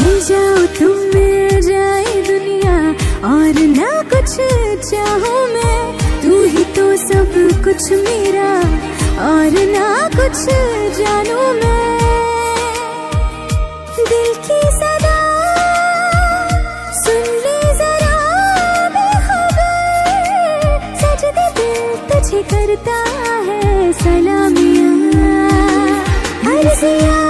मिल जाओ तुम, मिल जाए दुनिया, और ना कुछ चाहूं मैं, तू ही तो सब कुछ मेरा, और ना कुछ जानू मैं। दिल की सदा सुन ले जरा बेखबर, सजदे दिल तुझे करता है सलामियां, अर्ज़ियां।